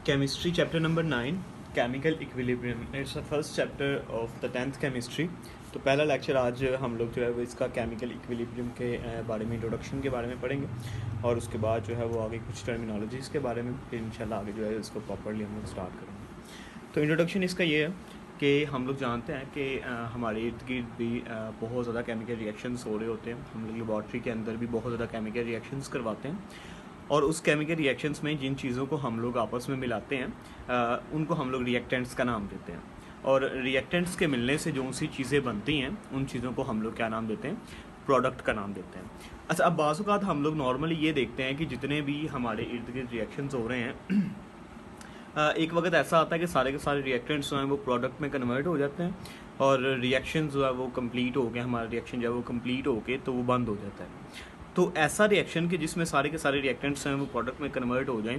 Chemistry chapter number 9 chemical equilibrium it's the first chapter of the 10th chemistry. तो पहला lecture आज हम लोग जो है वो इसका केमिकल इक्विलिब्रियम के बारे में, इंट्रोडक्शन के बारे में पढ़ेंगे और उसके बाद जो है वो आगे कुछ टर्मिनोलॉजीज़ के बारे में फिर इंशाल्लाह आगे जो है इसको प्रॉपरली हम लोग स्टार्ट करेंगे। तो इंट्रोडक्शन इसका ये है कि हम लोग जानते हैं कि हमारे इर्द गिर्द भी बहुत ज़्यादा केमिकल रिएक्शंस हो रहे होते हैं। हम लोग लेबॉर्ट्री के अंदर भी बहुत ज़्यादा केमिकल रिएक्शंस करवाते हैं और उस केमिकल रिएक्शंस में जिन चीज़ों को हम लोग आपस में मिलाते हैं उनको हम लोग रिएक्टेंट्स का नाम देते हैं। और रिएक्टेंट्स के मिलने से जो सी चीज़ें बनती हैं उन चीज़ों को हम लोग क्या नाम देते हैं? प्रोडक्ट का नाम देते हैं। अच्छा, अब बाज़ औक़ात हम लोग नॉर्मली ये देखते हैं कि जितने भी हमारे इर्द गिर्द रिएक्शंस हो रहे हैं एक वक्त ऐसा आता है कि सारे के सारे रिएक्टेंट्स जो हैं वो प्रोडक्ट में कन्वर्ट हो जाते हैं और रिएक्शन जो है वो कंप्लीट हो गए, हमारा रिएक्शन जो है वो कंप्लीट हो के तो वो बंद हो जाता है। तो ऐसा रिएक्शन कि जिसमें सारे के सारे रिएक्टेंट्स हैं वो प्रोडक्ट में कन्वर्ट हो जाएं,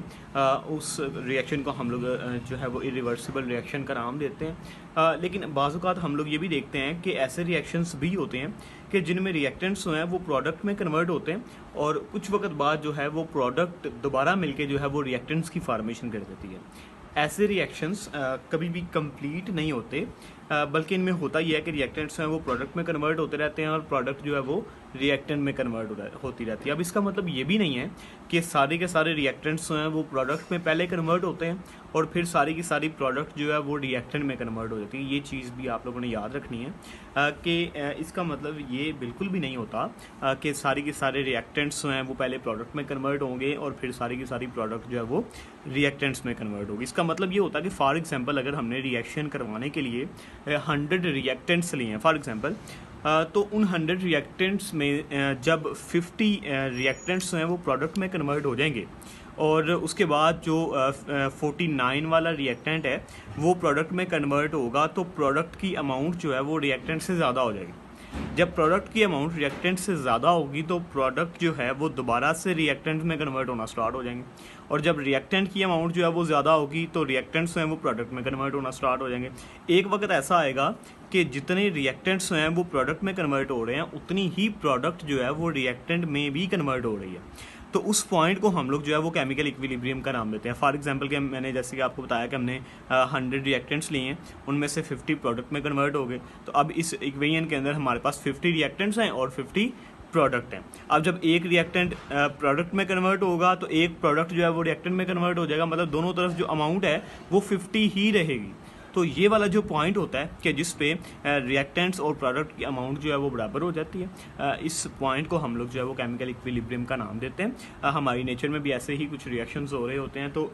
उस रिएक्शन को हम लोग जो है वो इरिवर्सिबल रिएक्शन का नाम देते हैं। लेकिन बाज़ औक़ात हम लोग ये भी देखते हैं कि ऐसे रिएक्शंस भी होते हैं कि जिनमें रिएक्टेंट्स जो हैं वो प्रोडक्ट में कन्वर्ट होते हैं और कुछ वक्त बाद जो है वो प्रोडक्ट दोबारा मिलके जो है वो रिएक्टेंट्स की फार्मेशन कर देती है। ऐसे रिएक्शंस कभी भी कंप्लीट नहीं होते, बल्कि इनमें होता ही है कि रिएक्टेंट्स हैं वो प्रोडक्ट में कन्वर्ट होते रहते हैं और प्रोडक्ट जो है वो रिएक्टेंट में कन्वर्ट होती रहती है। अब इसका मतलब ये भी नहीं है कि सारे के सारे रिएक्टेंट्स जो हैं वो प्रोडक्ट में पहले कन्वर्ट होते हैं और फिर सारी की सारी प्रोडक्ट जो है वो रिएक्टेंट में कन्वर्ट हो जाती है। ये चीज़ भी आप लोगों ने याद रखनी है कि इसका मतलब ये बिल्कुल भी नहीं होता कि सारी के सारे रिएक्टेंट्स जो हैं वो पहले प्रोडक्ट में कन्वर्ट होंगे और फिर सारी की सारी प्रोडक्ट जो है वो रिएक्टेंट्स में कन्वर्ट होगी। इसका मतलब ये होता है कि फॉर एग्जांपल अगर हमने रिएक्शन करवाने के लिए 100 रिएक्टेंट्स लिए हैं फॉर एग्जांपल, तो उन 100 रिएक्टेंट्स में जब 50 रिएक्टेंट्स हैं वो प्रोडक्ट में कन्वर्ट हो जाएंगे और उसके बाद जो 49 वाला रिएक्टेंट है वो प्रोडक्ट में कन्वर्ट होगा, तो प्रोडक्ट की अमाउंट जो है वो रिएक्टेंट से ज़्यादा हो जाएगी। जब प्रोडक्ट की अमाउंट रिएक्टेंट से ज़्यादा होगी तो प्रोडक्ट जो है वो दोबारा से रिएक्टेंट में कन्वर्ट होना स्टार्ट हो जाएंगे और जब रिएक्टेंट की अमाउंट जो है वो ज़्यादा होगी तो रिएक्टेंट्स हैं वो प्रोडक्ट में कन्वर्ट होना स्टार्ट हो जाएंगे। एक वक्त ऐसा आएगा कि जितने रिएक्टेंट्स हैं वो प्रोडक्ट में कन्वर्ट हो रहे हैं उतनी ही प्रोडक्ट जो है वो रिएक्टेंट में भी कन्वर्ट हो रही है। तो उस पॉइंट को हम लोग जो है वो केमिकल इक्विलिब्रियम का नाम देते हैं। फॉर एग्जांपल कि मैंने जैसे कि आपको बताया कि हमने 100 रिएक्टेंट्स लिए हैं, उनमें से 50 प्रोडक्ट में कन्वर्ट हो गए। तो अब इस इक्वेशन के अंदर हमारे पास 50 रिएक्टेंट्स हैं और 50 प्रोडक्ट हैं। अब जब एक रिएक्टेंट प्रोडक्ट में कन्वर्ट होगा तो एक प्रोडक्ट जो है वो रिएक्टेंट में कन्वर्ट हो जाएगा, मतलब दोनों तरफ जो अमाउंट है वो 50 ही रहेगी। तो ये वाला जो पॉइंट होता है कि जिस पे रिएक्टेंट्स और प्रोडक्ट की अमाउंट जो है वो बराबर हो जाती है, इस पॉइंट को हम लोग जो है वो केमिकल इक्विलिब्रियम का नाम देते हैं। हमारी नेचर में भी ऐसे ही कुछ रिएक्शंस हो रहे होते हैं। तो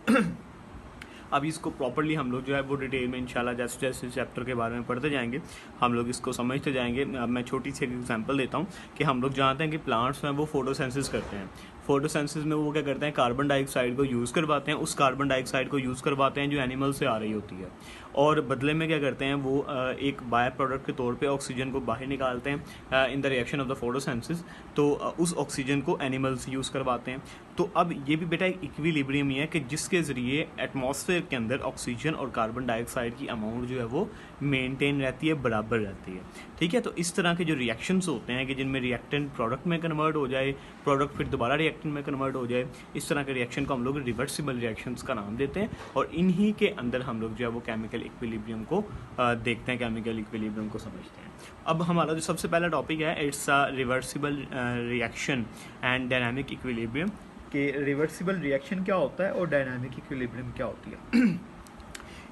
अभी इसको प्रॉपरली हम लोग जो है वो डिटेल में इंशाल्लाह जैसे जैसे चैप्टर के बारे में पढ़ते जाएंगे हम लोग इसको समझते जाएंगे। अब मैं छोटी सी एक एग्जांपल देता हूँ कि हम लोग जानते हैं कि प्लांट्स हैं वो फोटोसेंसिस करते हैं। फोटोसेंसिस में वो क्या करते हैं, कार्बन डाइऑक्साइड को यूज़ करवाते हैं, उस कार्बन डाइऑक्साइड को यूज़ करवाते हैं जो एनिमल से आ रही होती है और बदले में क्या करते हैं वो एक बाय प्रोडक्ट के तौर पे ऑक्सीजन को बाहर निकालते हैं in the reaction of the photosynthesis. तो उस ऑक्सीजन को एनिमल्स यूज़ करवाते हैं। तो अब ये भी बेटा एक इक्विलिब्रियम ही है कि जिसके ज़रिए एटमॉस्फेयर के अंदर ऑक्सीजन और कार्बन डाइऑक्साइड की अमाउंट जो है वो मेनटेन रहती है, बराबर रहती है। ठीक है, तो इस तरह के जो रिएक्शंस होते हैं कि जिनमें रिएक्टेंट प्रोडक्ट में कन्वर्ट हो जाए, प्रोडक्ट फिर दोबारा रिएक्टेंट में कन्वर्ट हो जाए, इस तरह के रिएक्शन को हम लोग रिवर्सिबल रिएक्शंस का नाम देते हैं और इन्हीं के अंदर हम लोग जो है वो केमिकल इक्विलिब्रियम को देखते हैं, केमिकल इक्विलिब्रियम को समझते हैं। अब हमारा जो सबसे पहला टॉपिक है it's a reversible reaction and dynamic equilibrium. कि रिवर्सिबल रिएक्शन क्या होता है और डायनामिक इक्विलिब्रियम क्या होती है।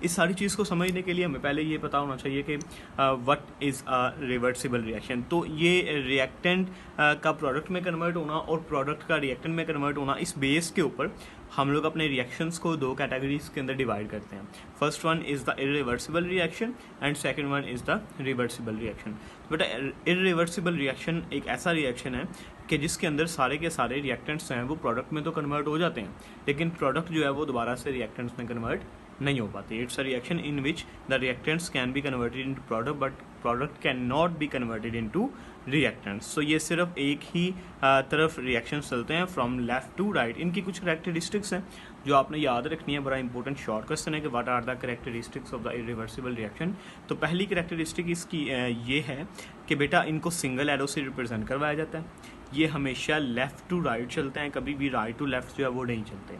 इस सारी चीज़ को समझने के लिए हमें पहले ये पता होना चाहिए कि what is a reversible reaction. तो ये रिएक्टेंट का प्रोडक्ट में कन्वर्ट होना और प्रोडक्ट का रिएक्टेंट में कन्वर्ट होना, इस बेस के ऊपर हम लोग अपने रिएक्शंस को दो कैटेगरीज के अंदर डिवाइड करते हैं। First one is the irreversible reaction and second one is the reversible reaction. बेटा इरिवर्सिबल रिएक्शन एक ऐसा रिएक्शन है कि जिसके अंदर सारे के सारे रिएक्टेंट्स हैं वो प्रोडक्ट में तो कन्वर्ट हो जाते हैं लेकिन प्रोडक्ट जो है वो दोबारा से रिएक्टेंट्स में कन्वर्ट नहीं हो पाती। It's a reaction in which the reactants can be converted into product but product can not be converted into reactants. So ये सिर्फ एक ही तरफ रिएक्शन चलते हैं फ्रॉम लेफ्ट टू राइट। इनकी कुछ करेक्टरिस्टिक्स हैं जो आपने याद रखनी है, बड़ा इंपॉर्टेंट शॉर्ट क्वेश्चन है कि what are the characteristics of the irreversible reaction. तो पहली करेक्टरिस्टिक इसकी ये है कि बेटा इनको सिंगल एरो से रिप्रेजेंट करवाया जाता है। ये हमेशा लेफ़्ट टू राइट चलते हैं, कभी भी राइट टू लेफ़्ट जो है वो नहीं चलते।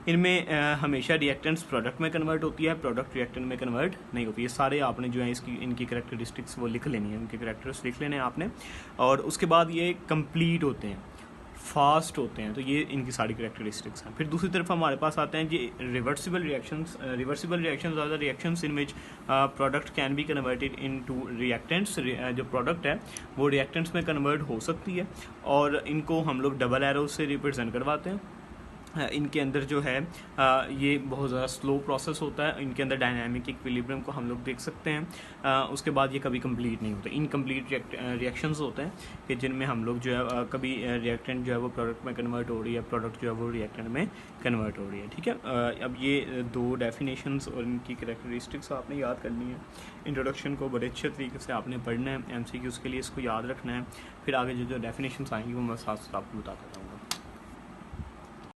इनमें हमेशा रिएक्टेंट्स प्रोडक्ट में कन्वर्ट होती है, प्रोडक्ट रिएक्टेंट में कन्वर्ट नहीं होती है। सारे आपने जो है इसकी इनकी करैक्टरिस्टिक्स वो लिख लेनी है, इनके करैक्टर्स लिख लेने हैं आपने। और उसके बाद ये कंप्लीट होते हैं, फास्ट होते हैं, तो ये इनकी सारी करैक्टरिस्टिक्स हैं। फिर दूसरी तरफ हमारे पास आते हैं जी reversible reactions. Reversible reactions are the reactions in which product can be converted into reactants. जो प्रोडक्ट है वो रिएक्टेंट्स में कन्वर्ट हो सकती है, और इनको हम लोग डबल एरो से रिप्रेजेंट करवाते हैं। इनके अंदर जो है ये बहुत ज़्यादा स्लो प्रोसेस होता है। इनके अंदर डायनामिक इक्विलिब्रियम को हम लोग देख सकते हैं। उसके बाद ये कभी कंप्लीट नहीं होते, इनकम्प्लीट रिएक्शंस होते हैं कि जिनमें हम लोग जो है कभी रिएक्टेंट जो है वो प्रोडक्ट में कन्वर्ट हो रही है, प्रोडक्ट जो है वो रिएक्टेंट में कन्वर्ट हो रही है। ठीक है, अब ये दो डेफिनेशंस और इनकी करैक्टरिस्टिक्स आपने याद करनी है। इंट्रोडक्शन को बड़े अच्छे तरीके से आपने पढ़ना है, MCQs के लिए इसको याद रखना है। फिर आगे जो डेफिनेशंस आएंगी वो मैं साथ साथ आपको बताता हूँ।